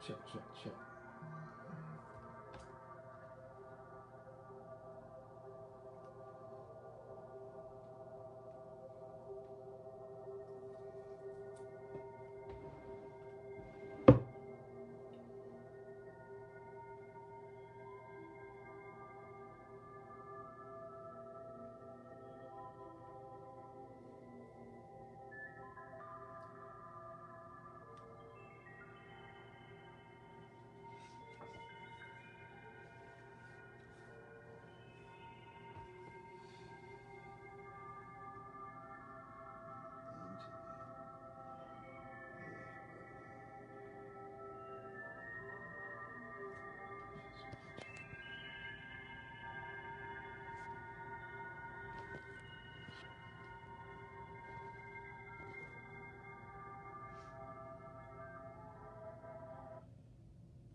Check, check, check.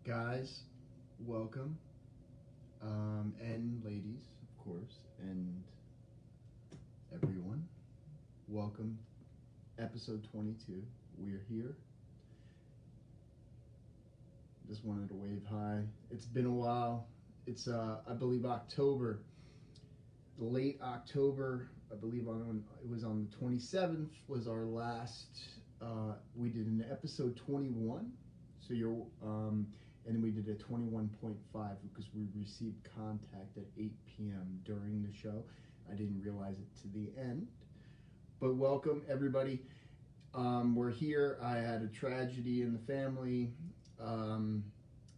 Guys, welcome. And ladies, of course, and everyone. Welcome. Episode 22. We're here. Just wanted to wave hi. It's been a while. It's, I believe, October. Late October. I believe it was on the 27th was our last. We did an episode 21. So and then we did a 21.5 because we received contact at 8 p.m. during the show. I didn't realize it to the end. But welcome, everybody. We're here. I had a tragedy in the family.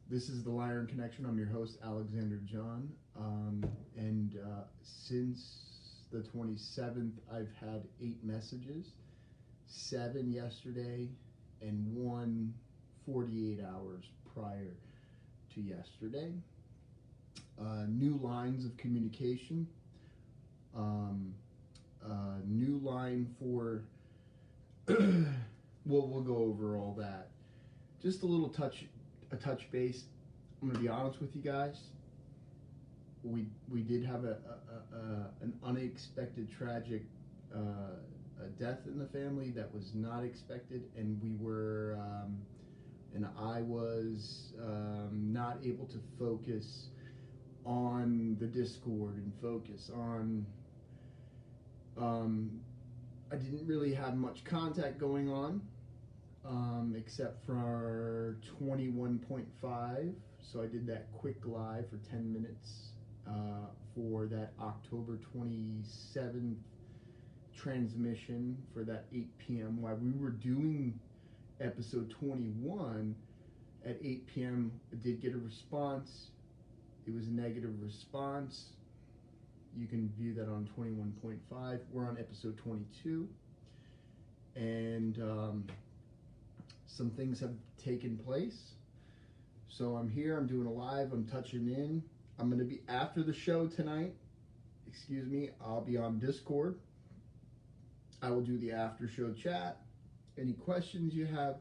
This is the Lyron Connection. I'm your host, Alexander John. And since the 27th, I've had 8 messages, 7 yesterday, and 1 48 hours prior to yesterday. New lines of communication. New line for we'll go over all that. Just a touch base. I'm gonna be honest with you guys. We did have an unexpected tragic a death in the family that was not expected, and I was not able to focus on the Discord and focus on. I didn't really have much contact going on, except for 21.5. So I did that quick live for 10 minutes for that October 27th transmission for that 8 p.m. while we were doing episode 21 at 8 p.m. I did get a response. It was a negative response. You can view that on 21.5. We're on episode 22. And some things have taken place. So I'm here. I'm doing a live. I'm touching in. I'm going to be after the show tonight. Excuse me. I'll be on Discord. I will do the after show chat. Any questions you have,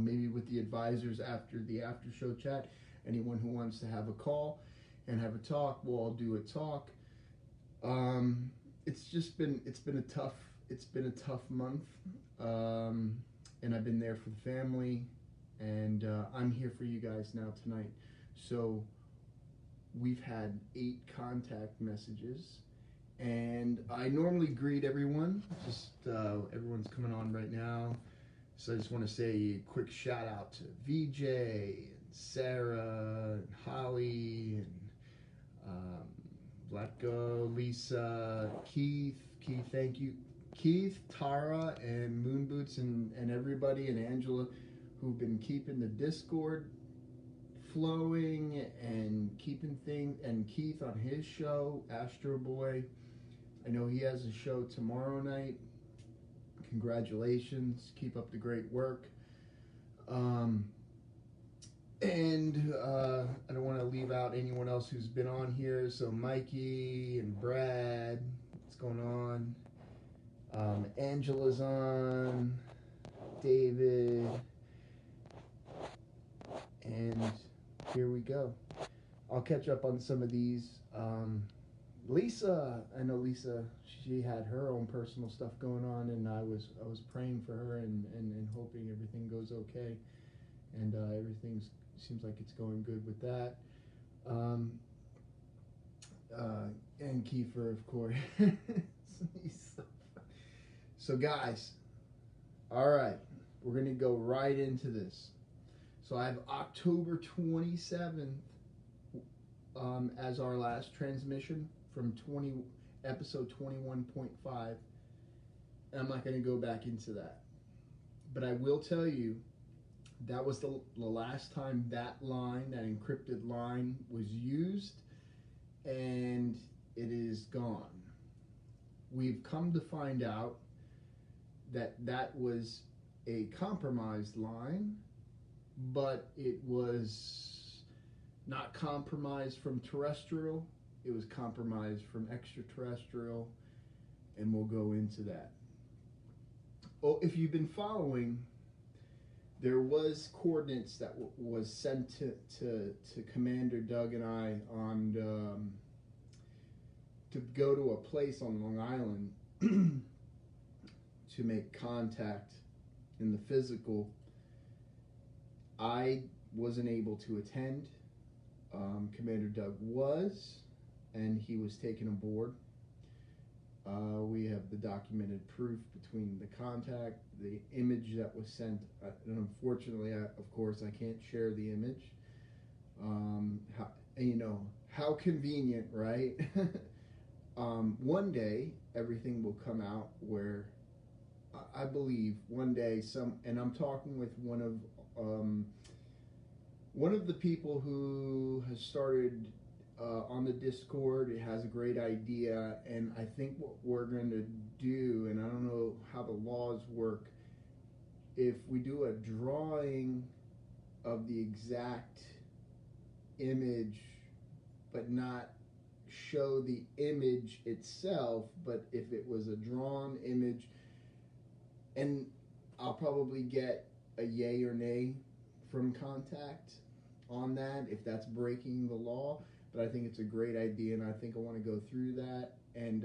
maybe with the advisors after the after show chat, anyone who wants to have a call and have a talk, we'll all do a talk. It's been a tough month, and I've been there for the family, and I'm here for you guys now tonight. So we've had 8 contact messages. And I normally greet everyone. Everyone's coming on right now. So I just want to say a quick shout out to VJ and Sarah and Holly and Vlatko, Lisa, Keith, thank you. Keith, Tara, and Moonboots and everybody, and Angela, who've been keeping the Discord flowing and keeping things, and Keith on his show, Astro Boy. I know he has a show tomorrow night. Congratulations. Keep up the great work. And I don't want to leave out anyone else who's been on here. So Mikey and Brad, what's going on? Angela's on. David. And here we go. I'll catch up on some of these. Lisa, I know Lisa, she had her own personal stuff going on, and I was praying for her and hoping everything goes okay. and everything seems like it's going good with that. Um, and Kiefer, of course. So, guys, all right, we're going to go right into this. So, I have October 27th as our last transmission from episode 21.5. I'm not going to go back into that. But I will tell you, that was the last time that line, that encrypted line, was used, and it is gone. We've come to find out that that was a compromised line, but it was not compromised from terrestrial, it was compromised from extraterrestrial, and we'll go into that. Oh, if you've been following, there was coordinates that was sent to Commander Doug and I on to go to a place on Long Island to make contact in the physical. I wasn't able to attend. Commander Doug was, and he was taken aboard. We have the documented proof between the contact, the image that was sent, and unfortunately, of course, I can't share the image. How convenient, right? One day, everything will come out where I believe one day and I'm talking with one of the people who has started on the Discord. It has a great idea, and I think what we're going to do, and I don't know how the laws work, if we do a drawing of the exact image, but not show the image itself, but if it was a drawn image, and I'll probably get a yay or nay from Contact on that, if that's breaking the law. But I think it's a great idea, and I think I want to go through that. And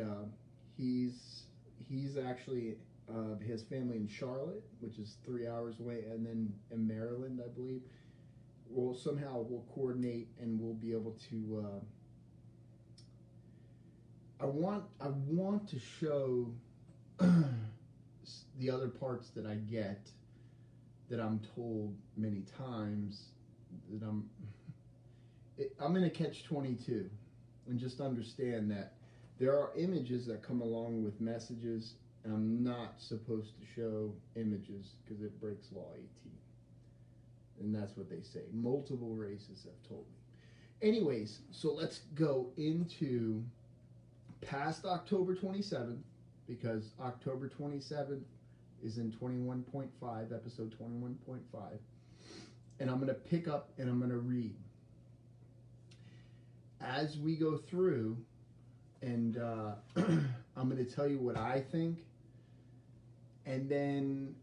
he's actually his family in Charlotte, which is 3 hours away, and then in Maryland, I believe. We'll coordinate, and we'll be able to. I want to show the other parts that I get, that I'm told many times that I'm in a catch-22, and just understand that there are images that come along with messages, and I'm not supposed to show images because it breaks Law 18. And that's what they say. Multiple races have told me. Anyways, so let's go into past October 27th, because October 27th is in 21.5, episode 21.5. And I'm going to pick up and I'm going to read. As we go through, and I'm going to tell you what I think, and then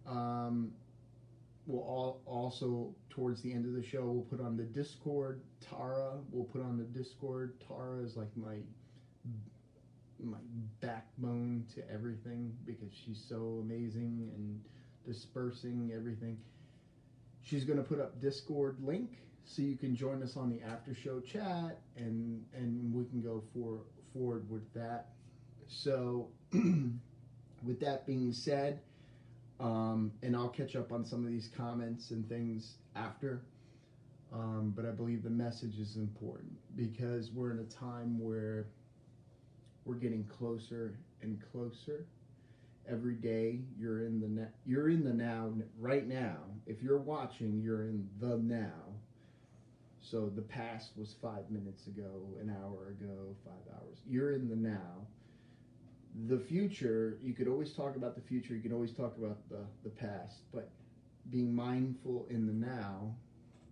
we'll also, towards the end of the show, we'll put on the Discord. Tara will put on the Discord. Tara is like my backbone to everything, because she's so amazing and dispersing everything. She's going to put up Discord link, so you can join us on the after show chat, and we can go forward with that. So with that being said, and I'll catch up on some of these comments and things after, but I believe the message is important, because we're in a time where we're getting closer and closer. Every day you're in the now right now. If you're watching, you're in the now. So the past was 5 minutes ago, an hour ago, 5 hours. You're in the now. The future, you could always talk about the future, you can always talk about the past, but being mindful in the now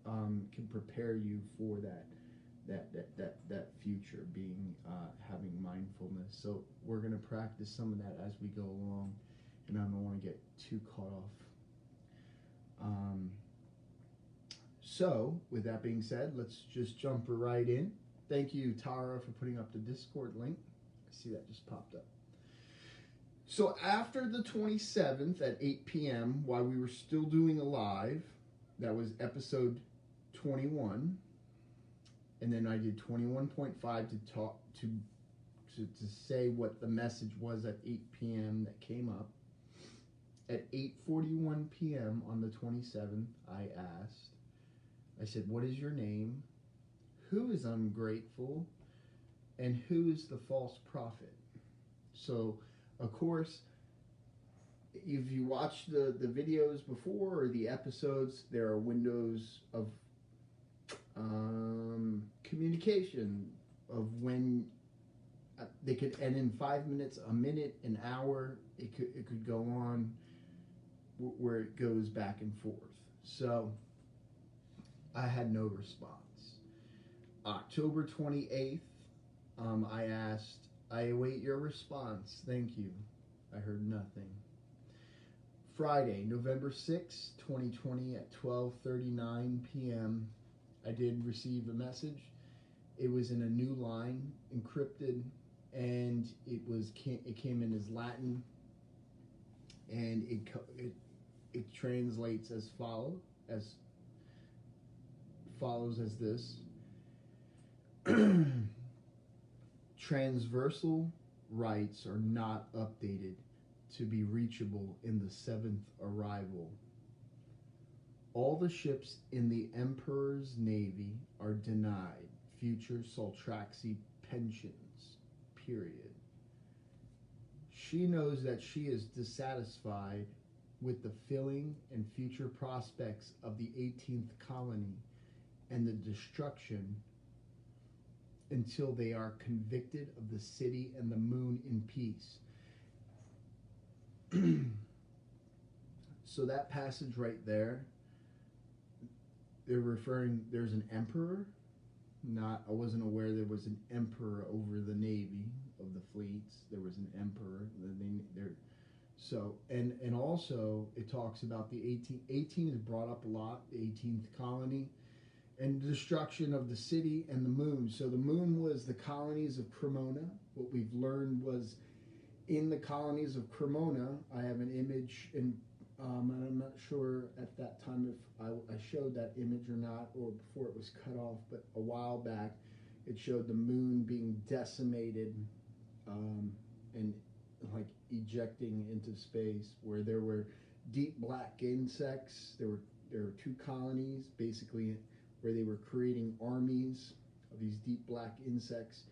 can prepare you for that future, being having mindfulness. So we're going to practice some of that as we go along, and I don't want to get too caught off. So with that being said, let's just jump right in. Thank you, Tara, for putting up the Discord link. I see that just popped up. So after the 27th at 8 p.m., while we were still doing a live, That was episode 21, and then I did 21.5 to talk to say what the message was at 8 p.m. that came up. At 8:41 p.m. on the 27th, I said, what is your name? Who is ungrateful? And who is the false prophet? So, of course, if you watch the videos before or the episodes, there are windows of communication of when they could end in 5 minutes, a minute, an hour. It could go on where it goes back and forth. So I had no response. October 28th, I asked, I await your response. Thank you. I heard nothing. Friday, November 6th, 2020 at 12:39 p.m. I did receive a message. It was in a new line, encrypted, and it came in as Latin, and it translates as follows as this. Transversal rights are not updated to be reachable in the 7th arrival. All the ships in the Emperor's Navy are denied future Soltraxi pensions, period. She knows that she is dissatisfied with the filling and future prospects of the 18th colony and the destruction until they are convicted of the city and the moon in peace. So that passage right there, there's an emperor. I wasn't aware there was an emperor over the Navy of the fleets. There was an emperor. And also it talks about the 18 is brought up a lot, the 18th colony, and the destruction of the city and the moon. So the moon was the colonies of Cremona. What we've learned was in the colonies of Cremona, I have an image, and I'm not sure at that time if I showed that image or not, or before it was cut off, but a while back, it showed the moon being decimated and like ejecting into space, where there were deep black insects. There were two colonies, basically, where they were creating armies of these deep black insects,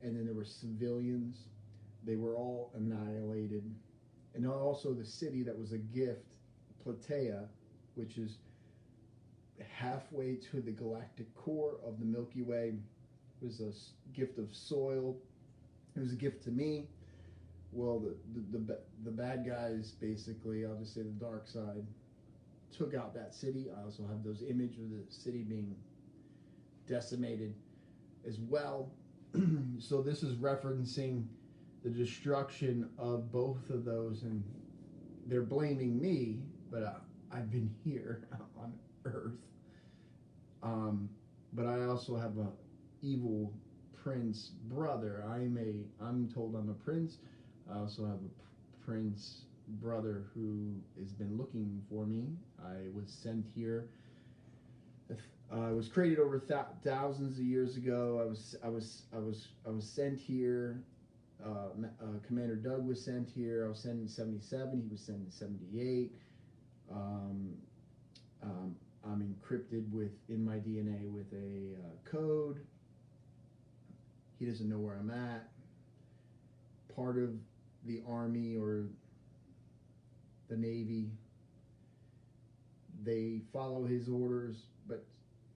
and then there were civilians. They were all annihilated. And also the city that was a gift, Platea, which is halfway to the galactic core of the Milky Way, was a gift of soil. It was a gift to me. Well, the bad guys, basically, I'll just say the dark side, took out that city. I also have those images of the city being decimated as well. So this is referencing the destruction of both of those, and they're blaming me, but I've been here on Earth. But I also have a evil prince brother. I'm told I'm a prince. I also have a prince brother who has been looking for me. I was sent here. I was created over thousands of years ago. I was sent here. Commander Doug was sent here. I was sent in 77. He was sent in 78. I'm encrypted in my DNA with a code. He doesn't know where I'm at. Part of the Army or the Navy, they follow his orders, but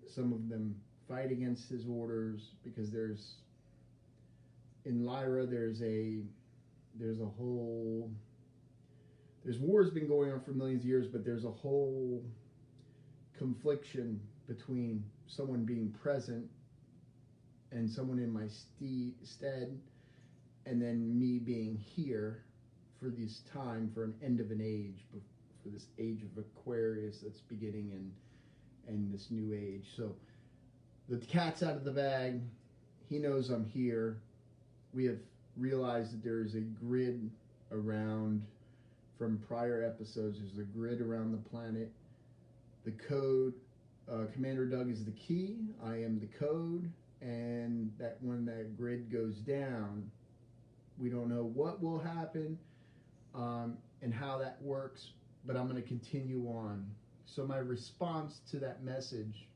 some of them fight against his orders, because in Lyra there's wars been going on for millions of years, but there's a whole confliction between someone being present and someone in my stead, and then me being here for this time, for an end of an age, for this age of Aquarius that's beginning, and this new age. So the cat's out of the bag. He knows I'm here. We have realized that there is a grid around, from prior episodes, there's a grid around the planet The code, Commander Doug is the key. I am the code, and that when that grid goes down, we don't know what will happen and how that works, but I'm going to continue on. So my response to that message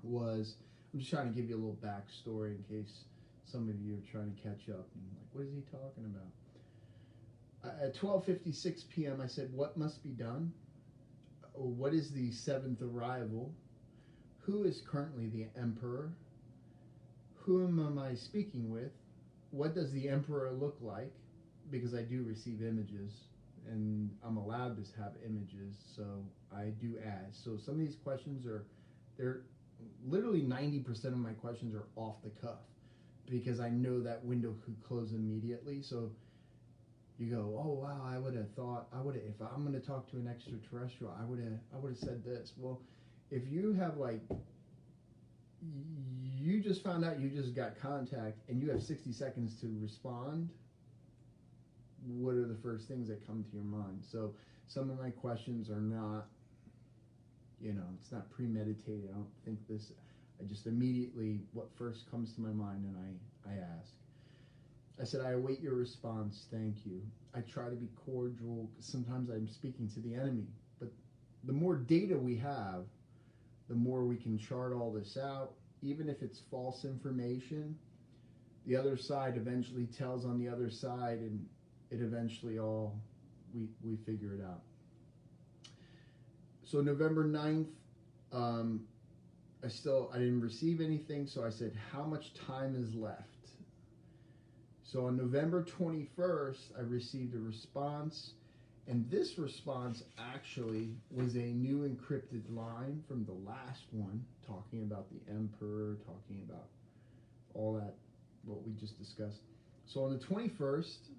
was, I'm just trying to give you a little backstory in case some of you are trying to catch up and like, what is he talking about? At 12:56 p.m. I said, what must be done? What is the seventh arrival? Who is currently the emperor? Whom am I speaking with? What does the emperor look like? Because I do receive images, and I'm allowed to have images, so I do ask. So some of these questions they're literally 90% of my questions are off the cuff, because I know that window could close immediately. So you go, oh wow, I would have thought, if I'm going to talk to an extraterrestrial, I would have said this. Well, if you have like, you just found out you just got contact and you have 60 seconds to respond, what are the first things that come to your mind? So some of my questions are not, it's not premeditated. I don't think this, I just immediately, what first comes to my mind, and I ask. I said, I await your response, thank you. I try to be cordial. Sometimes I'm speaking to the enemy, but the more data we have, the more we can chart all this out. Even if it's false information, the other side eventually tells on the other side, and it eventually all, we figure it out. So November 9th, I didn't receive anything, so I said, how much time is left? So on November 21st, I received a response, and this response actually was a new encrypted line from the last one, talking about the emperor, talking about all that, what we just discussed. So on the 21st,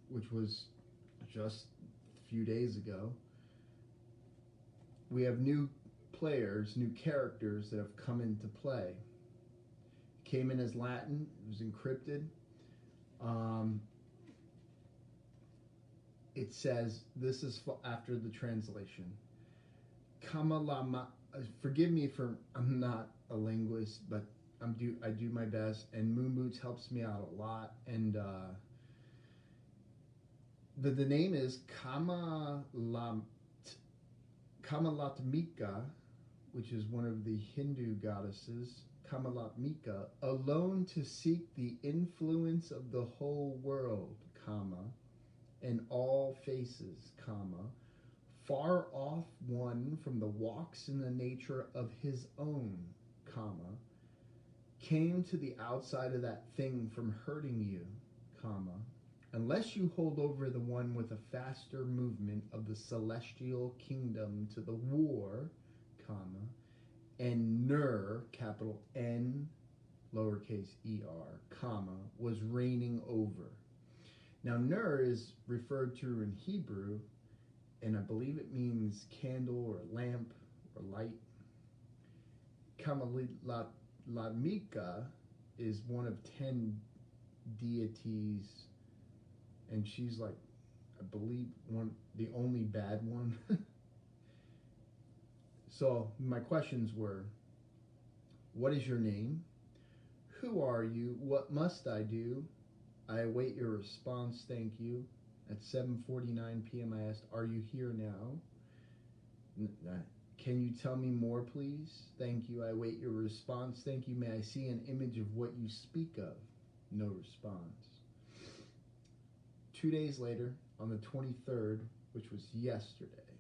which was just a few days ago, we have new players, new characters that have come into play. It came in as Latin, it was encrypted. It says, this is after the translation. Kamalama, forgive me for, I'm not a linguist, but I do my best, and Moon Boots helps me out a lot. And the name is Kamalatmika, which is one of the Hindu goddesses. Kamalatmika, alone to seek the influence of the whole world, and all faces, far off one from the walks in the nature of his own, came to the outside of that thing from hurting you, unless you hold over the one with a faster movement of the celestial kingdom to the war, and Nur, capital N, lowercase er, was reigning over. Now Nur is referred to in Hebrew, and I believe it means candle or lamp or light. Kamalatmika is one of 10 deities, and she's like, I believe, the only bad one. So my questions were, what is your name? Who are you? What must I do? I await your response, thank you. At 7:49 p.m. I asked, are you here now? Can you tell me more, please? Thank you. I await your response, thank you. May I see an image of what you speak of? No response. 2 days later, on the 23rd, which was yesterday,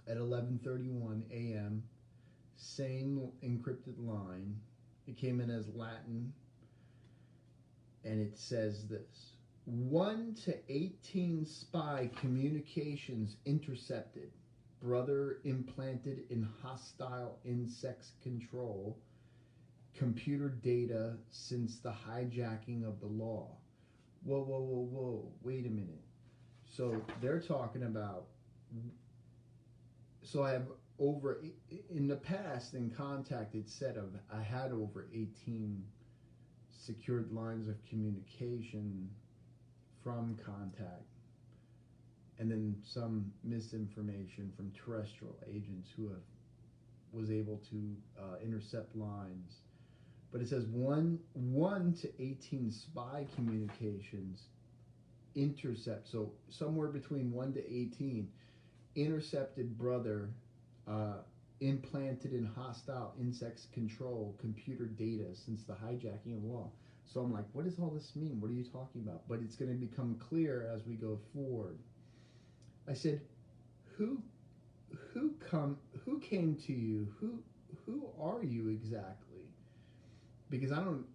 at 11:31 a.m., same encrypted line. It came in as Latin, and it says this: 1 to 18 spy communications intercepted. Brother implanted in hostile insects control. Computer data since the hijacking of the law. Whoa, wait a minute. So they're talking about, so I have over, in the past in contact it said I had over 18 secured lines of communication from contact. and then some misinformation from terrestrial agents who was able to intercept lines. But it says 1 to 18 spy communications intercept. So somewhere between 1 to 18 intercepted brother implanted in hostile insects control computer data since the hijacking of law. So I'm like, what does all this mean? What are you talking about? But it's going to become clear as we go forward. I said, who came to you? Who are you exactly? Because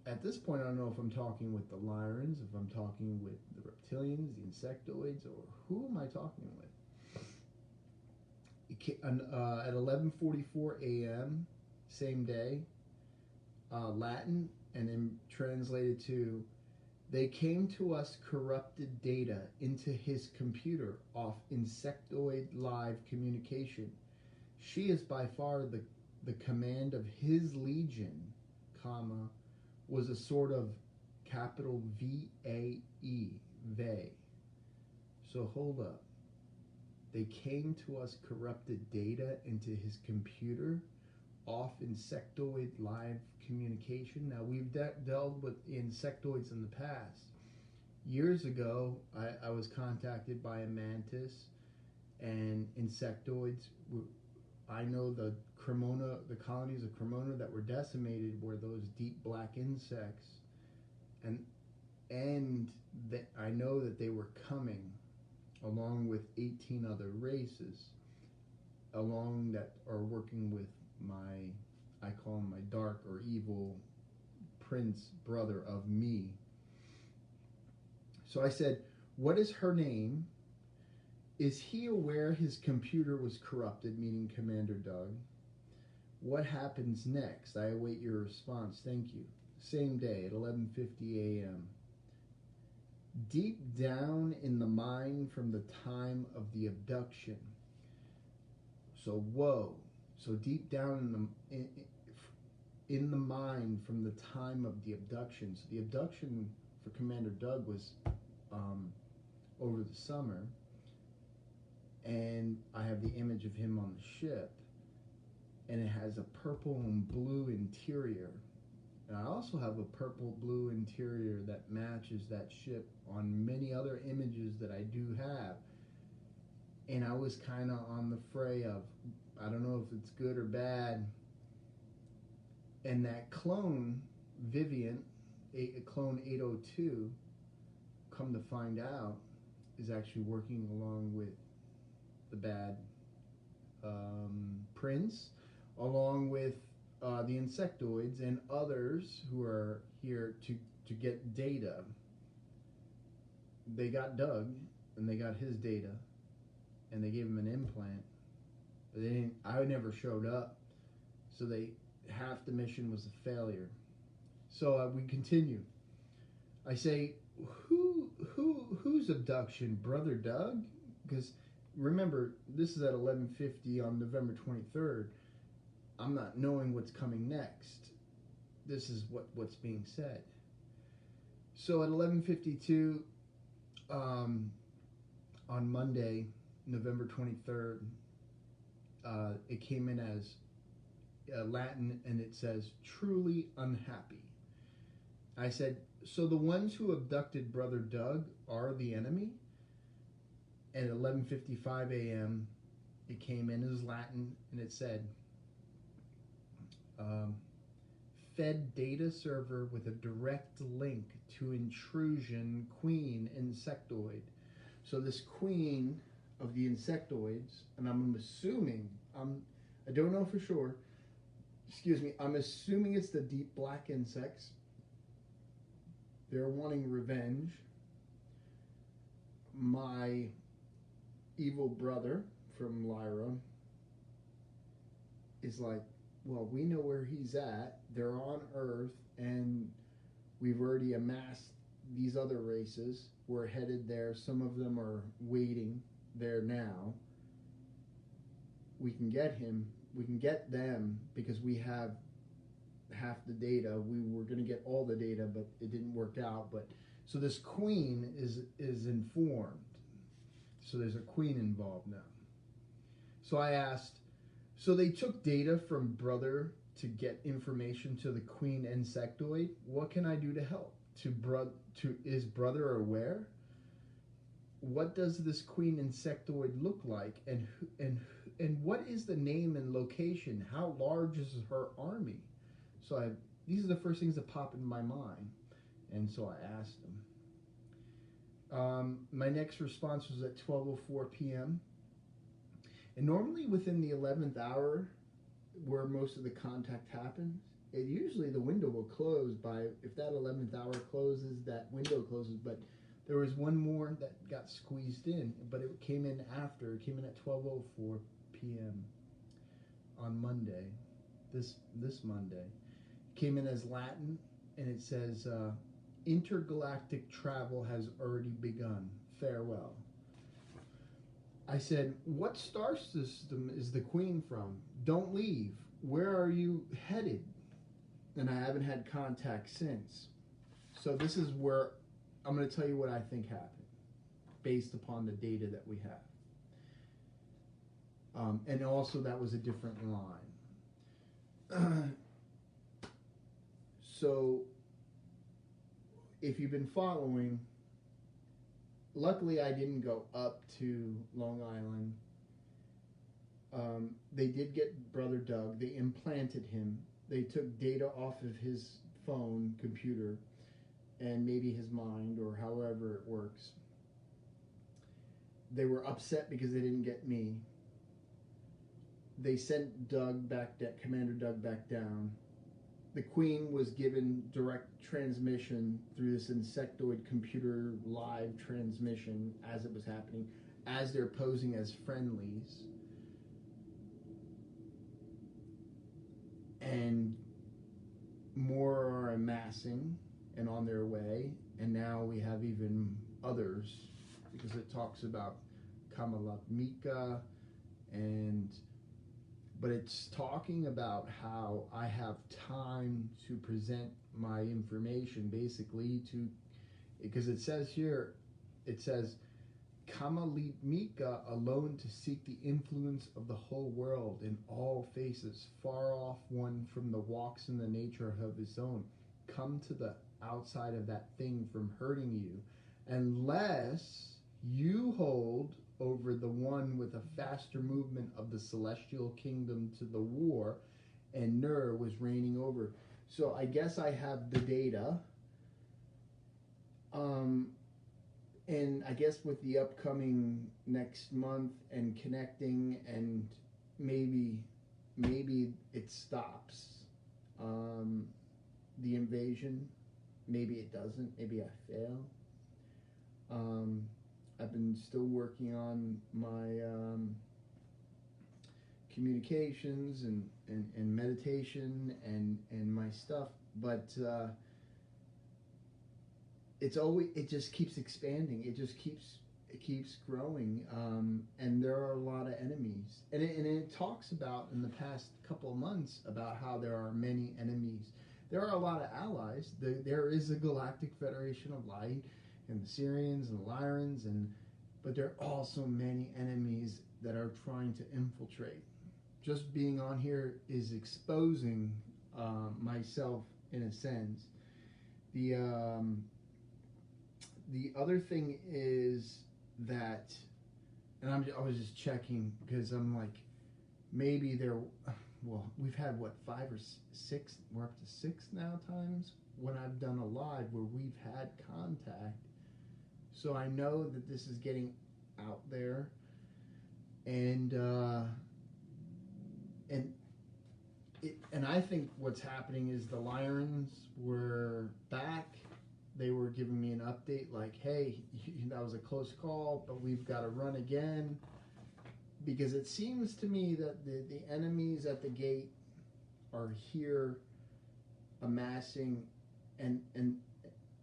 at this point, I don't know if I'm talking with the Lyrans, if I'm talking with the reptilians, the insectoids, or who am I talking with? At 11:44 a.m., same day, Latin, and then translated to, they came to us corrupted data into his computer off insectoid live communication. She is by far the command of his legion, comma, was a sort of capital VAE, they. So hold up. They came to us corrupted data into his computer off insectoid live communication. Now, we've dealt with insectoids in the past. Years ago, I was contacted by a mantis and insectoids. I know the colonies of Cremona that were decimated were those deep black insects, and I know that they were coming along with 18 other races that are working with I call him my dark or evil prince brother of me. So I said, what is her name? Is he aware his computer was corrupted, meaning Commander Doug? What happens next? I await your response. Thank you. Same day at 11:50 a.m. Deep down in the mind from the time of the abduction. So whoa. So deep down in the mind from the time of the abduction. So the abduction for Commander Doug was over the summer, and I have the image of him on the ship, and it has a purple and blue interior. And I also have a purple blue interior that matches that ship on many other images that I do have. And I was kind of on the fray of, I don't know if it's good or bad. And that clone, Vivian, clone 802, come to find out, is actually working along with the bad prince, along with the insectoids and others who are here to get data. They got Doug, and they got his data, and they gave him an implant, but they didn't. I never showed up, so half the mission was a failure. So we continue. I say, whose abduction, Brother Doug? Because remember, this is at 11:50 on November 23rd. I'm not knowing what's coming next. This is what's being said. So at 11:52 on Monday, November 23rd, it came in as Latin, and it says, truly unhappy. I said, so the ones who abducted Brother Doug are the enemy? And at 11:55 a.m., it came in as Latin, and it said, fed data server with a direct link to intrusion queen insectoid. So this queen of the insectoids, and I'm assuming, I don't know for sure, I'm assuming it's the deep black insects. They're wanting revenge. My evil brother from Lyra is like, well, we know where he's at. They're on Earth, and we've already amassed these other races. We're headed there. Some of them are waiting there now. We can get him. We can get them because we have half the data. We were going to get all the data, but it didn't work out. But so this queen is informed. So there's a queen involved now. So I asked, so they took data from Brother to get information to the queen insectoid. What can I do to help? Is Brother aware? What does this queen insectoid look like, and what is the name and location? How large is her army? So these are the first things that pop in my mind, and so I asked them. My next response was at 12:04 p.m. And normally within the 11th hour, where most of the contact happens, usually the window will close by, if that 11th hour closes, that window closes. But there was one more that got squeezed in, but it came in after. It came in at 12:04 p.m. on Monday, this Monday. It came in as Latin, and it says, intergalactic travel has already begun. Farewell. I said, what star system is the queen from? Don't leave. Where are you headed? And I haven't had contact since. So this is where I'm going to tell you what I think happened based upon the data that we have. And also that was a different line. So if you've been following, luckily I didn't go up to Long Island. They did get Brother Doug. They implanted him. They took data off of his phone, computer, and maybe his mind, or however it works. They were upset because they didn't get me. They sent Commander Doug back down. The Queen was given direct transmission through this insectoid computer live transmission as it was happening, as they're posing as friendlies. And more are amassing and on their way, and now we have even others, because it talks about Kamala Mika, but it's talking about how I have time to present my information, basically, because it says here, it says, Kamalika alone to seek the influence of the whole world in all faces, far off one from the walks in the nature of his own. Come to the outside of that thing from hurting you, unless you hold over the one with a faster movement of the celestial kingdom to the war, and Nur was reigning over. So I guess I have the data. And I guess with the upcoming next month and connecting, and maybe it stops the invasion. Maybe it doesn't. Maybe I fail. I've been still working on my communications and meditation and my stuff, but it just keeps expanding. It keeps growing, and there are a lot of enemies. And it talks about in the past couple of months about how there are many enemies. There are a lot of allies. There is a Galactic Federation of Light, and the Syrians and the Lyrans, but there are also many enemies that are trying to infiltrate. Just being on here is exposing myself in a sense. The other thing is that, and I was just checking because I'm like, maybe we've had 5 or 6, we're up to 6 now times when I've done a live where we've had contact. So I know that this is getting out there, and I think what's happening is the Lyrans were back. They were giving me an update like, hey, that was a close call, but we've got to run again. Because it seems to me that the enemies at the gate are here amassing, and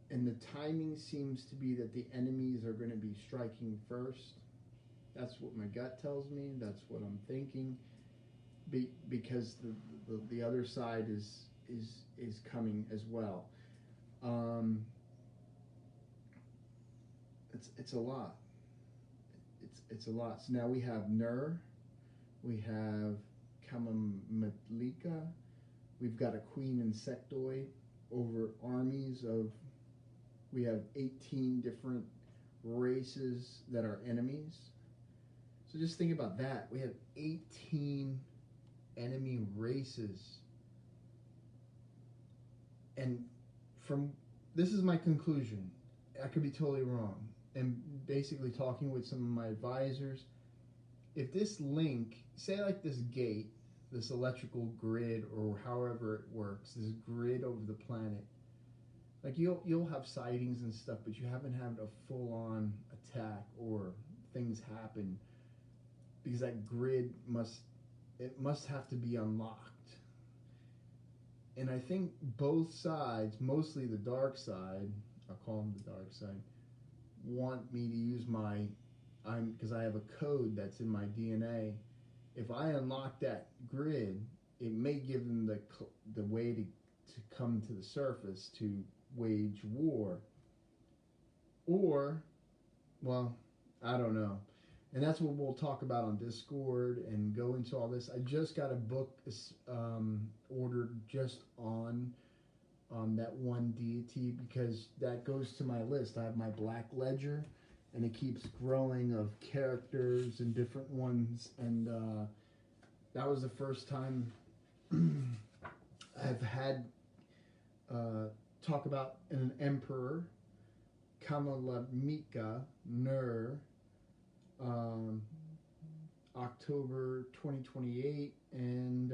the timing seems to be that the enemies are going to be striking first. That's what my gut tells me. That's what I'm thinking. Because the other side is coming as well. It's a lot. it's a lot. So now we have Nur, we have Kamamalika, we've got a queen insectoid over armies of. We have 18 different races that are enemies. So just think about that. We have 18 enemy races. And from this is my conclusion. I could be totally wrong. And basically talking with some of my advisors, if this link, say like this gate, this electrical grid or however it works, this grid over the planet, like you'll have sightings and stuff, but you haven't had a full-on attack or things happen because that grid must have to be unlocked. And I think both sides, mostly the dark side, I'll call them the dark side, want me to use because I have a code that's in my DNA. If I unlock that grid, it may give them the way to come to the surface to wage war, or, well, I don't know. And that's what we'll talk about on Discord and go into all this. I just got a book ordered just on that one deity because that goes to my list. I have my Black Ledger, and it keeps growing of characters and different ones. And that was the first time I've had talk about an emperor, Kamalamika Nur, October 2028, and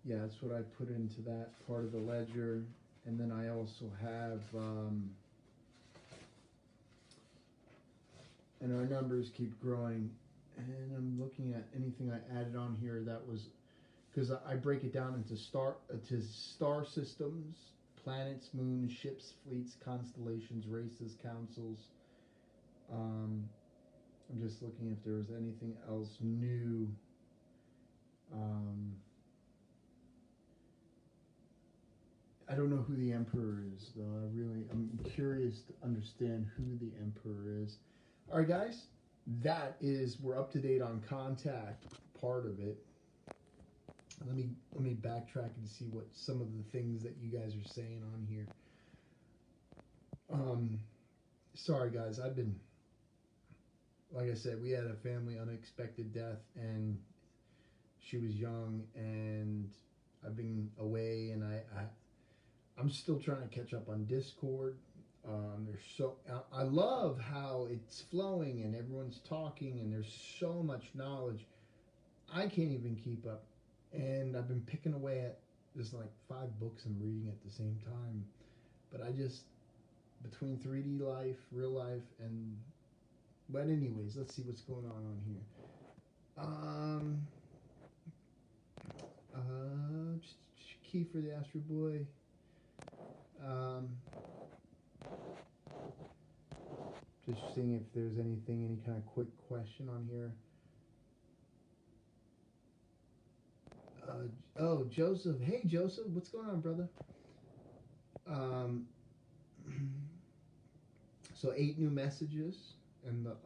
yeah, that's what I put into that part of the ledger. And then I also have, and our numbers keep growing. And I'm looking at anything I added on here that was, because I break it down into star systems, planets, moons, ships, fleets, constellations, races, councils. I'm just looking if there was anything else new. I don't know who the Emperor is, though. I'm curious to understand who the Emperor is. All right, guys. We're up to date on contact part of it. Let me backtrack and see what some of the things that you guys are saying on here. Sorry guys, like I said, we had a family unexpected death, and she was young, and I've been away, and I'm still trying to catch up on Discord. I love how it's flowing and everyone's talking and there's so much knowledge. I can't even keep up, and I've been picking away at there's like 5 books I'm reading at the same time. But between 3D life, real life, but anyways, let's see what's going on here. Key for the Astro Boy. Just seeing if there's any kind of quick question on here. Joseph. Hey, Joseph. What's going on, brother? So 8 new messages in the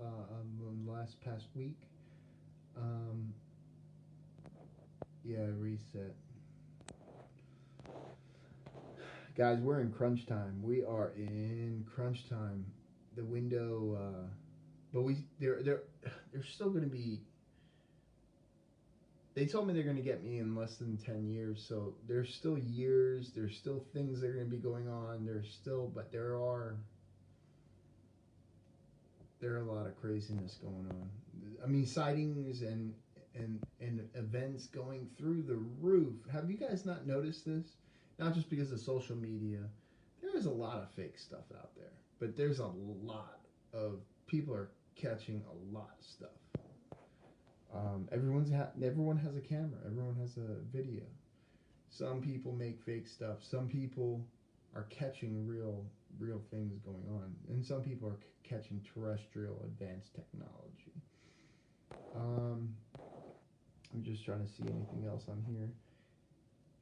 past week. Reset. Guys, we're in crunch time. We are in crunch time. The window, but they're still going to be. They told me they're going to get me in less than 10 years, so there's still years. There's still things that are going to be going on. But there are a lot of craziness going on. I mean, sightings and events going through the roof. Have you guys not noticed this? Not just because of social media. There is a lot of fake stuff out there, but there's a lot of people are catching a lot of stuff. Everyone has a camera. Everyone has a video. Some people make fake stuff. Some people are catching real things going on, and some people are catching terrestrial advanced technology. I'm just trying to see anything else on here.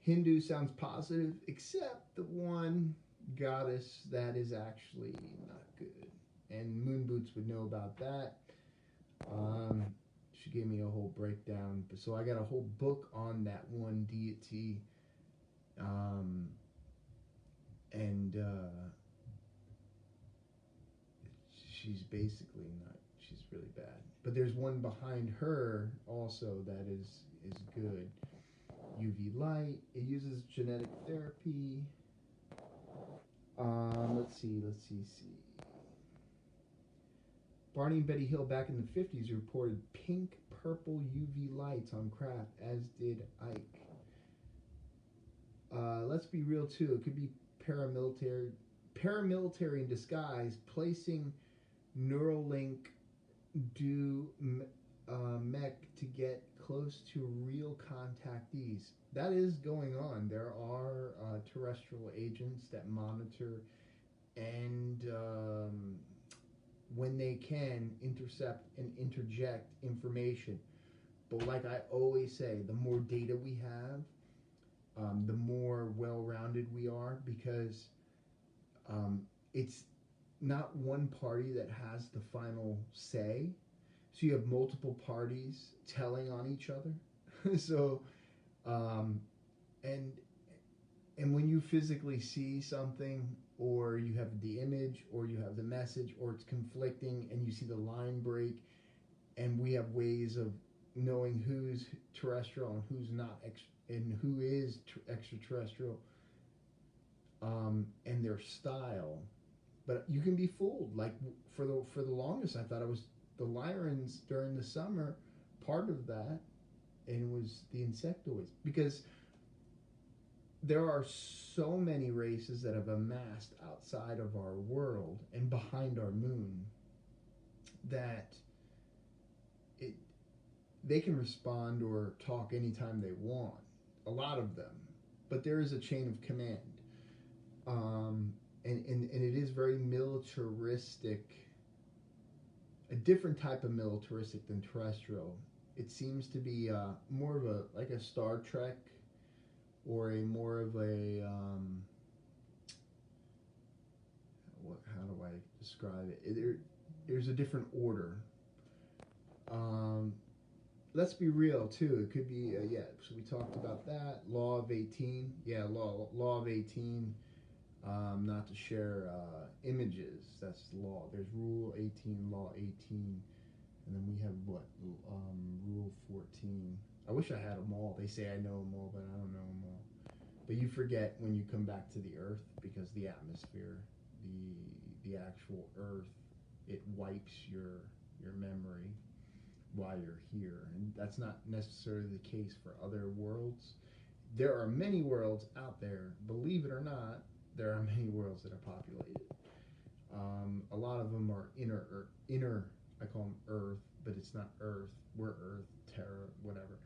Hindu sounds positive, except the one goddess, that is actually not good. And Moon Boots would know about that. Um, she gave me a whole breakdown. So I got a whole book on that one deity. Um, and she's basically not. She's really bad. But there's one behind her also that is good. UV light. It uses genetic therapy. Let's see. Barney and Betty Hill back in the 50s reported pink purple UV lights on craft, as did Ike. Let's be real too. It could be paramilitary in disguise, placing Neuralink mech to get close to real contactees. That is going on. There are terrestrial agents that monitor and when they can intercept and interject information. But like I always say, the more data we have, the more well-rounded we are, because it's not one party that has the final say. So you have multiple parties telling on each other. So, and when you physically see something, or you have the image, or you have the message, or it's conflicting, and you see the line break, and we have ways of knowing who's terrestrial and who's not, and who is extraterrestrial, and their style. But you can be fooled. Like for the longest, I thought it was the Lyrans during the summer, part of that, and it was the insectoids, because there are so many races that have amassed outside of our world and behind our moon that they can respond or talk anytime they want. A lot of them, but there is a chain of command, and it is very militaristic. A different type of militaristic than terrestrial. It seems to be more of a like a Star Trek, or a more of a how do I describe it? There's a different order. Let's be real too. It could be So we talked about that. Law of 18. Yeah, law of 18. Not to share images. That's the law. There's Rule 18, Law 18, and then we have what? Rule 14. I wish I had them all. They say I know them all, but I don't know them all. But you forget when you come back to the Earth, because the atmosphere, the actual Earth, it wipes your memory while you're here, and that's not necessarily the case for other worlds. There are many worlds out there, believe it or not. There are many worlds that are populated. A lot of them are inner. I call them Earth, but it's not Earth. We're Earth, Terra, whatever.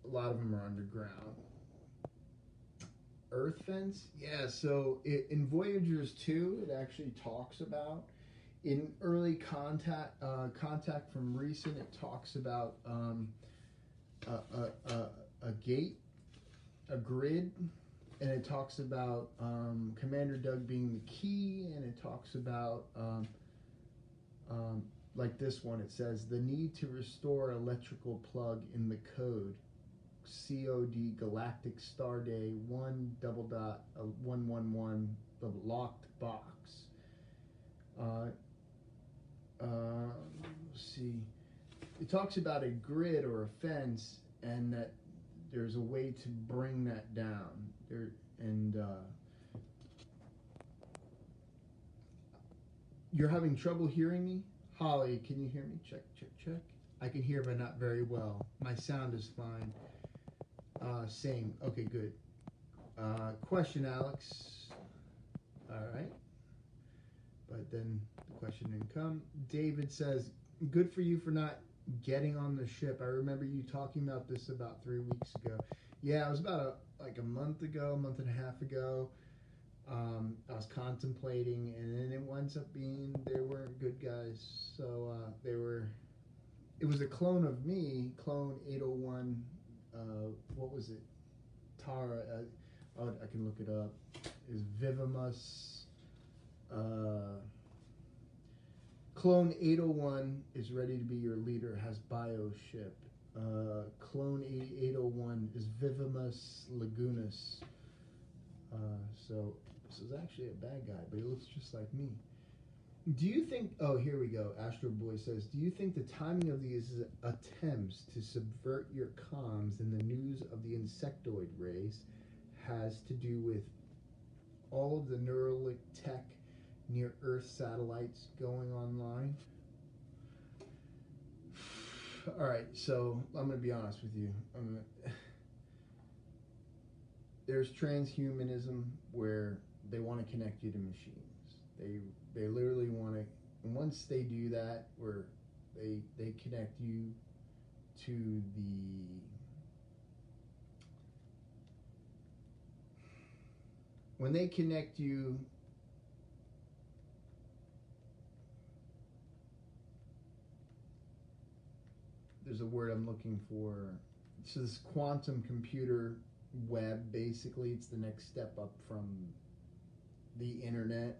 A lot of them are underground. Earth fence, yeah. So in Voyagers 2, it actually talks about, in early contact from recent, it talks about a gate, a grid. And it talks about Commander Doug being the key, and it talks about, like this one, it says, the need to restore electrical plug in the code, COD Galactic Star Day 1:111, the locked box. Let's see. It talks about a grid or a fence, and that there's a way to bring that down. You're having trouble hearing me? Holly, can you hear me? Check. I can hear, but not very well. My sound is fine. Same. Okay, good. Question, Alex. All right. But then the question didn't come. David says, good for you for not getting on the ship. I remember you talking about this about 3 weeks ago. Yeah, it was about a month and a half ago. I was contemplating, and then it winds up being they weren't good guys. So it was a clone of me, clone 801. What was it? Tara. I can look it up. Is Vivimus Clone 801 is ready to be your leader, has bioship. Clone 801 is Vivimus Lagunas. So this is actually a bad guy, but he looks just like me. Do you think, oh, here we go. Astro Boy says, do you think the timing of these attempts to subvert your comms in the news of the insectoid race has to do with all of the Neuralink tech near Earth satellites going online? All right, so I'm going to be honest with you. There's transhumanism where they want to connect you to machines. They literally want to, and once they do that, where they connect you to when they connect you there's a word I'm looking for. So this quantum computer web, basically, it's the next step up from the internet.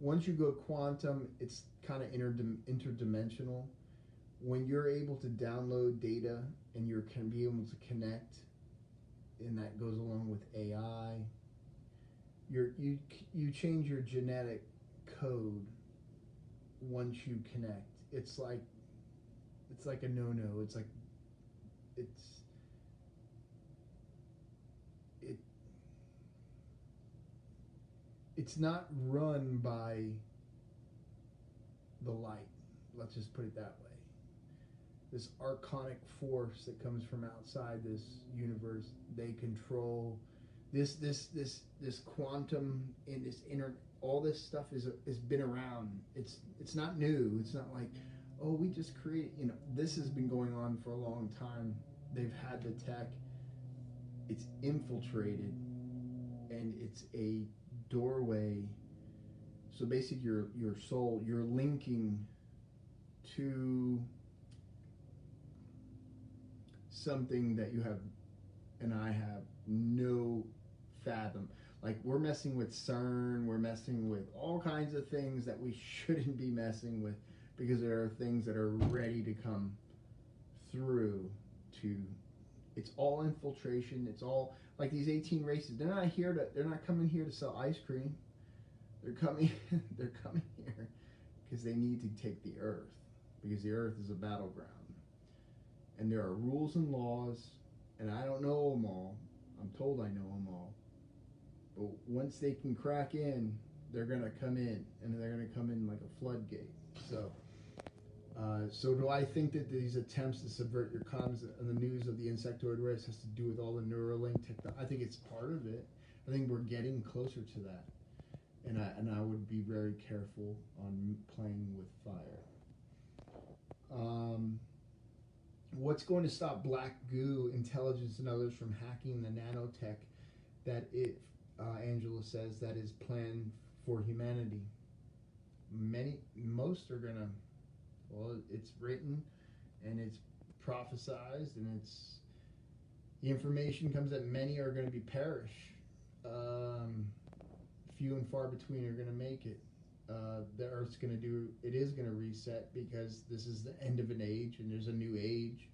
Once you go quantum, it's kind of interdimensional. When you're able to download data and you can be able to connect, and that goes along with AI, you change your genetic code once you connect. It's like a no-no. It's not run by the light. Let's just put it that way. This archonic force that comes from outside this universe, they control this quantum and this inner. All this stuff has been around. It's not new. It's not like, oh, we just create. This has been going on for a long time. They've had the tech. It's infiltrated, and it's a doorway. So basically, your soul, you're linking to something that you have, and I have no fathom. Like, we're messing with CERN, we're messing with all kinds of things that we shouldn't be messing with, because there are things that are ready to come through to, it's all infiltration. It's all like these 18 races. They're not coming here to sell ice cream. They're coming here because they need to take the earth, because the earth is a battleground. And there are rules and laws, and I don't know them all. I'm told I know them all. But once they can crack in, they're going to come in, and they're going to come in like a floodgate. So do I think that these attempts to subvert your comms and the news of the insectoid race has to do with all the Neuralink technology? I think it's part of it. I think we're getting closer to that. And I would be very careful on playing with fire. What's going to stop Black Goo Intelligence and others from hacking the nanotech that Angela says, that is planned for humanity? Most are gonna, well, it's written and it's prophesized, and the information comes that many are going to be perish. Few and far between are going to make it. The Earth's going to reset, because this is the end of an age and there's a new age.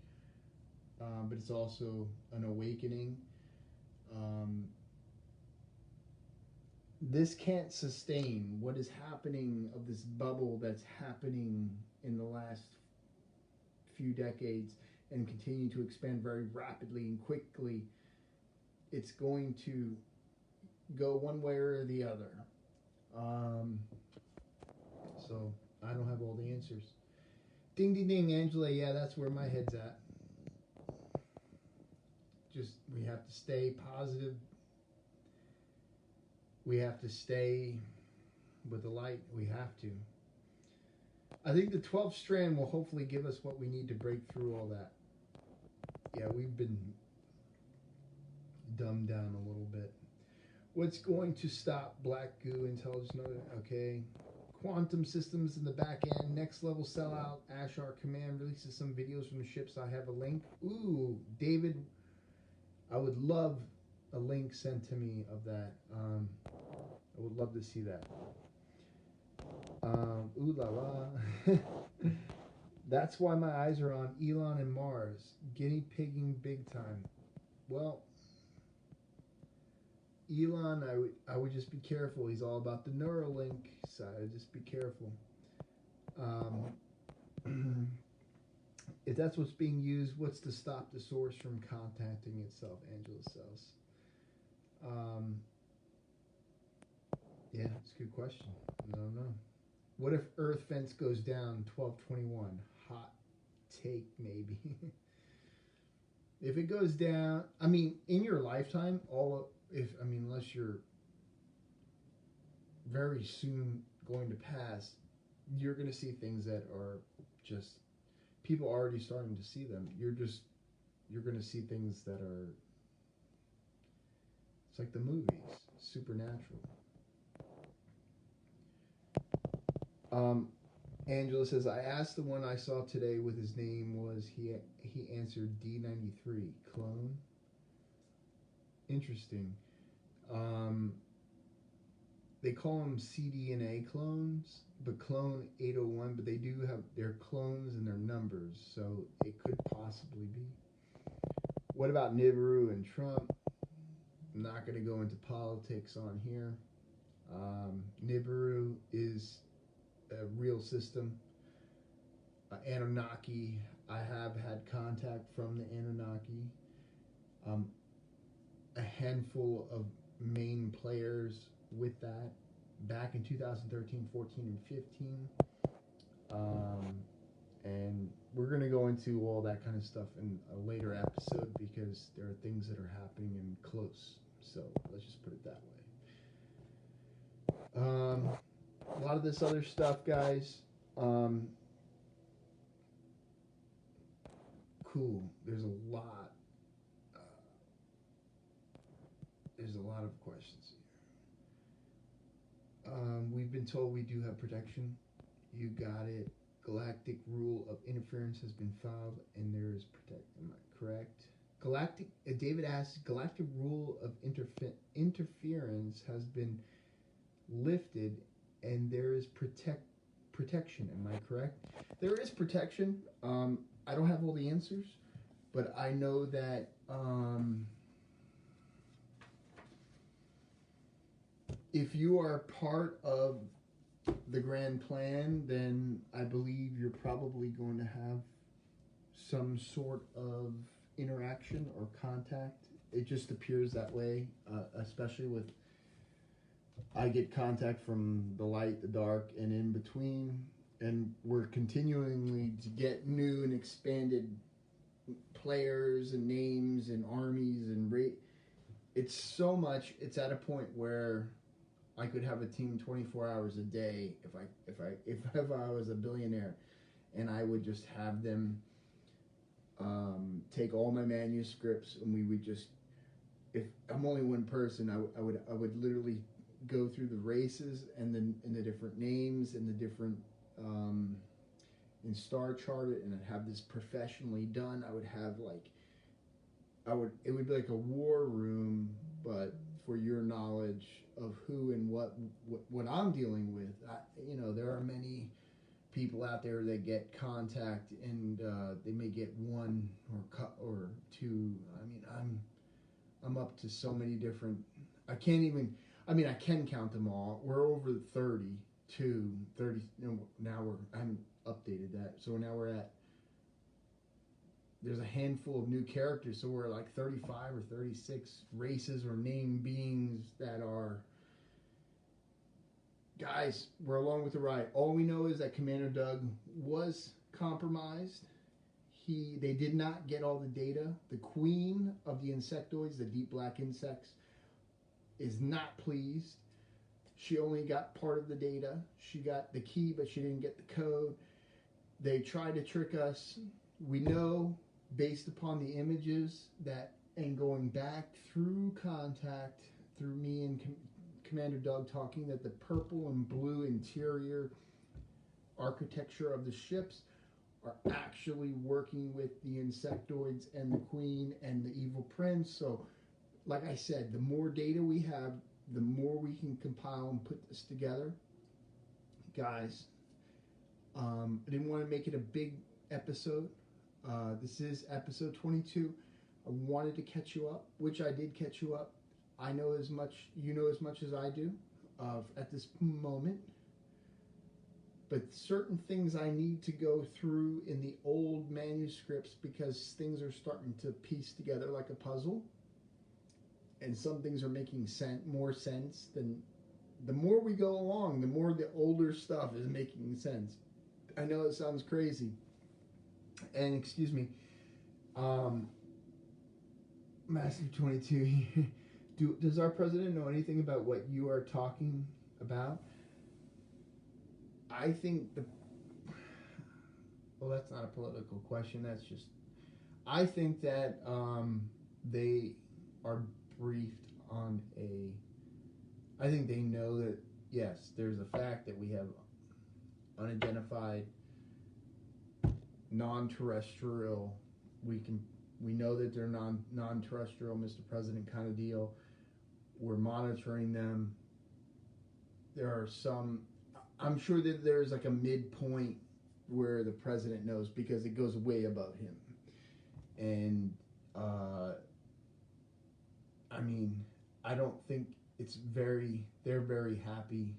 But it's also an awakening. This can't sustain what is happening of this bubble that's happening in the last few decades and continue to expand very rapidly and quickly. It's going to go one way or the other. So I don't have all the answers. Ding, ding, ding, Angela. Yeah, that's where my head's at. Just, we have to stay positive. We have to stay with the light. We have to. I think the 12th strand will hopefully give us what we need to break through all that. Yeah, we've been dumbed down a little bit. What's going to stop Black Goo Intelligence? Okay. Quantum systems in the back end. Next level sellout. Ashar Command releases some videos from the ships. I have a link. Ooh, David, I would love a link sent to me of that. I would love to see that. Ooh la la. That's why my eyes are on Elon and Mars. Guinea pigging big time. Well, Elon, I would just be careful. He's all about the Neuralink side. Just be careful. If that's what's being used, what's to stop the source from contacting itself? Angela says. Yeah, it's a good question. I don't know. What if Earth fence goes down 1221? Hot take, maybe. If it goes down, I mean, in your lifetime, unless you're very soon going to pass, you're going to see things that are just people are already starting to see them. You're going to see things that are. It's like the movies, supernatural. Angela says, I asked the one I saw today what his name was. He answered D93, clone. Interesting. They call them cDNA clones, but clone 801, but they do have their clones and their numbers, so it could possibly be. What about Nibiru and Trump? I'm not going to go into politics on here. Nibiru is a real system. Anunnaki, I have had contact from the Anunnaki. A handful of main players with that back in 2013, 14, and 15. And we're going to go into all that kind of stuff in a later episode because there are things that are happening in close. So let's just put it that way. A lot of this other stuff, guys. Cool. There's a lot. There's a lot of questions here. We've been told we do have protection. You got it. Galactic rule of interference has been filed, and there is Am I correct? David asks, galactic rule of interference has been lifted, and there is protection. Am I correct? There is protection. I don't have all the answers, but I know that if you are part of the grand plan, then I believe you're probably going to have some sort of interaction or contact. It just appears that way, especially with I get contact from the light, the dark, and in between, and we're continually to get new and expanded players and names and armies and it's so much. It's at a point where I could have a team 24 hours a day if I was a billionaire, and I would just have them take all my manuscripts, and we would just, if I'm only one person, I would literally go through the races and the different names and the different in Star Chart it, and I'd have this professionally done. I would have it would be like a war room, but for your knowledge of who and what I'm dealing with. There are many people out there that get contact, and they may get one or two. I mean, I'm up to so many different. I can count them all. We're over 30. Now I haven't updated that. So now there's a handful of new characters. So we're like 35 or 36 races or named beings that are. Guys, we're along with the ride. All we know is that Commander Doug was compromised. They did not get all the data. The queen of the insectoids, the deep black insects, is not pleased. She only got part of the data. She got the key, but she didn't get the code. They tried to trick us. We know, based upon the images and going back through contact, through me and Commander Doug talking, that the purple and blue interior architecture of the ships are actually working with the insectoids and the queen and the evil prince. So like I said, the more data we have, the more we can compile and put this together. Guys, I didn't want to make it a big episode. This is episode 22. I wanted to catch you up, which I did catch you up. I know as much, you know as much as I do at this moment. But certain things I need to go through in the old manuscripts because things are starting to piece together like a puzzle. And some things are making more sense than the more we go along, the more the older stuff is making sense. I know it sounds crazy. And excuse me, Master 22, does our president know anything about what you are talking about? I think well, that's not a political question. That's just, I think that they are briefed on I think they know that, yes, there's a fact that we have unidentified non-terrestrial, we know that they're non-terrestrial, Mr. President, kind of deal. We're monitoring them. There are some, I'm sure that there's like a midpoint where the president knows because it goes way above him. And I mean, I don't think they're very happy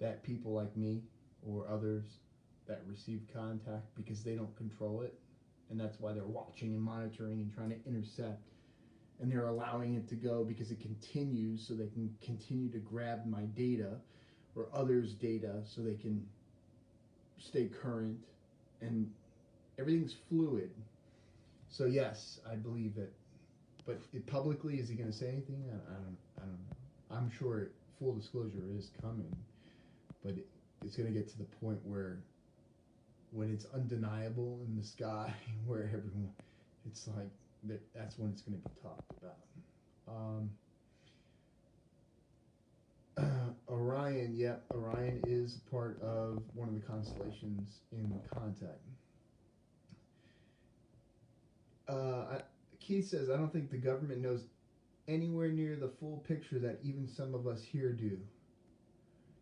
that people like me or others that receive contact, because they don't control it, and that's why they're watching and monitoring and trying to intercept, and they're allowing it to go because it continues, so they can continue to grab my data or others' data so they can stay current, and everything's fluid. So yes, I believe it. But publicly, is he going to say anything? I don't know. I'm sure full disclosure is coming, but it's going to get to the point where, when it's undeniable in the sky, where everyone, it's like that's when it's going to be talked about. Orion, yeah, Orion is part of one of the constellations in Contact. Keith says, I don't think the government knows anywhere near the full picture that even some of us here do.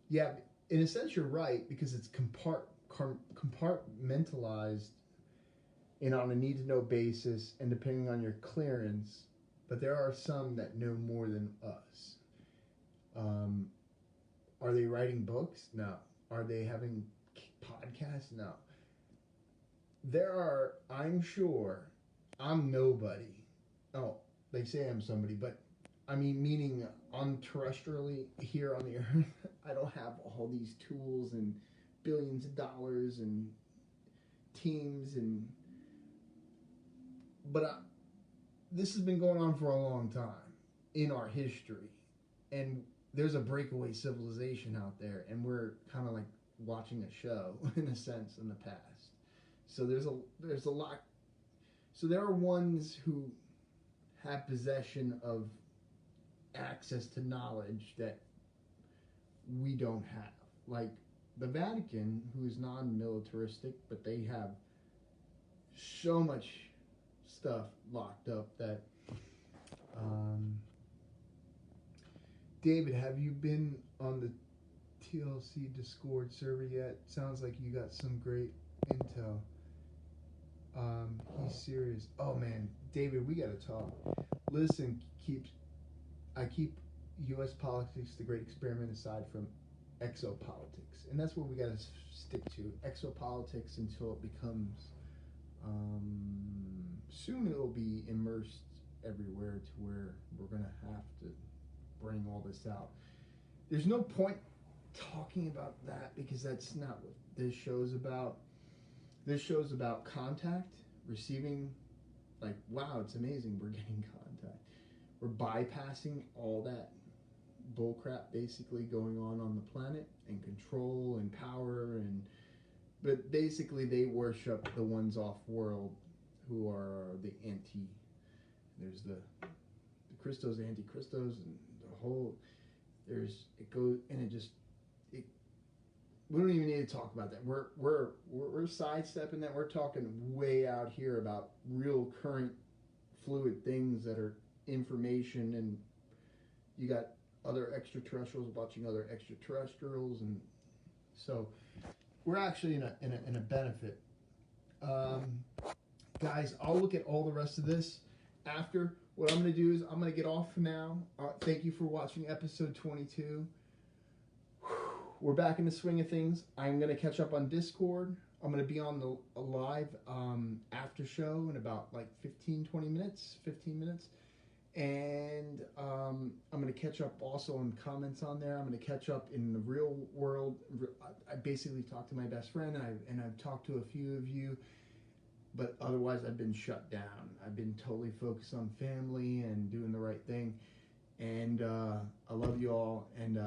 Yeah, in a sense you're right, because it's compartmentalized and on a need-to-know basis and depending on your clearance, but there are some that know more than us. Are they writing books? No. Are they having podcasts? No. There are, I'm sure, I'm nobody. Oh, they say I'm somebody, but I mean, meaning on terrestrially here on the earth, I don't have all these tools and billions of dollars and teams but this has been going on for a long time in our history, and there's a breakaway civilization out there, and we're kind of like watching a show in a sense in the past. So there's a lot. So there are ones who have possession of access to knowledge that we don't have, like the Vatican, who is non-militaristic, but they have so much stuff locked up that David, have you been on the TLC Discord server yet? Sounds like you got some great intel. He's serious. Oh man, David, we gotta talk. Listen, I keep U.S. politics, the great experiment, aside from exopolitics, and that's what we gotta stick to. Exopolitics until it becomes. Soon it'll be immersed everywhere to where we're gonna have to bring all this out. There's no point talking about that because that's not what this show's about. This show's about contact, receiving, like, wow, it's amazing, we're getting contact. We're bypassing all that bullcrap basically going on the planet, and control and power, but basically they worship the ones off-world who are the there's the Christos, the anti-Christos, and the whole, it goes, and we don't even need to talk about that. We're sidestepping that. We're talking way out here about real current fluid things that are information, and you got other extraterrestrials watching other extraterrestrials, and so we're actually in a benefit. Guys, I'll look at all the rest of this after. What I'm going to do is I'm going to get off for now. Thank you for watching episode 22. We're back in the swing of things. I'm going to catch up on Discord. I'm going to be on the live after show in about like 15 minutes. And I'm going to catch up also on comments on there. I'm going to catch up in the real world. I basically talked to my best friend, and I've talked to a few of you. But otherwise, I've been shut down. I've been totally focused on family and doing the right thing. And I love you all. And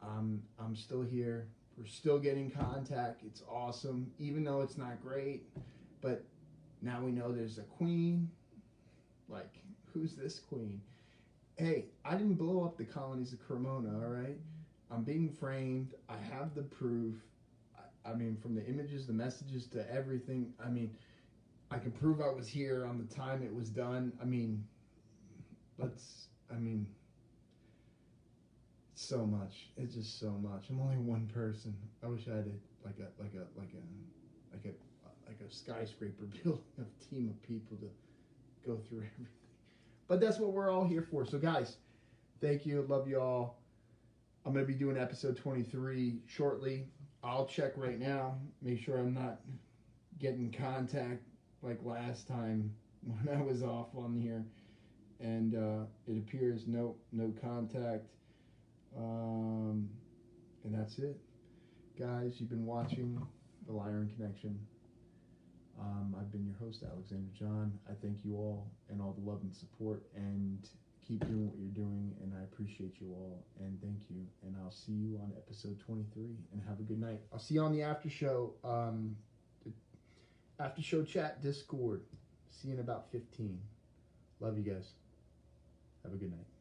I'm still here. We're still getting contact. It's awesome, even though it's not great. But now we know there's a queen. Like, who's this queen? Hey, I didn't blow up the colonies of Cremona, all right? I'm being framed. I have the proof. I mean, from the images, the messages, to everything. I mean, I can prove I was here on the time it was done. I mean, so much. It's just so much. I'm only one person. I wish I had a skyscraper building, a team of people to go through everything. But that's what we're all here for. So guys, thank you. Love you all. I'm going to be doing episode 23 shortly. I'll check right now. Make sure I'm not getting contact like last time when I was off on here. And it appears no contact. And that's it. Guys, you've been watching The Lyran Connection. I've been your host, Alexander John. I thank you all and all the love and support, and keep doing what you're doing, and I appreciate you all, and thank you, and I'll see you on episode 23, and have a good night. I'll see you on the after show chat Discord. See you in about 15. Love you guys. Have a good night.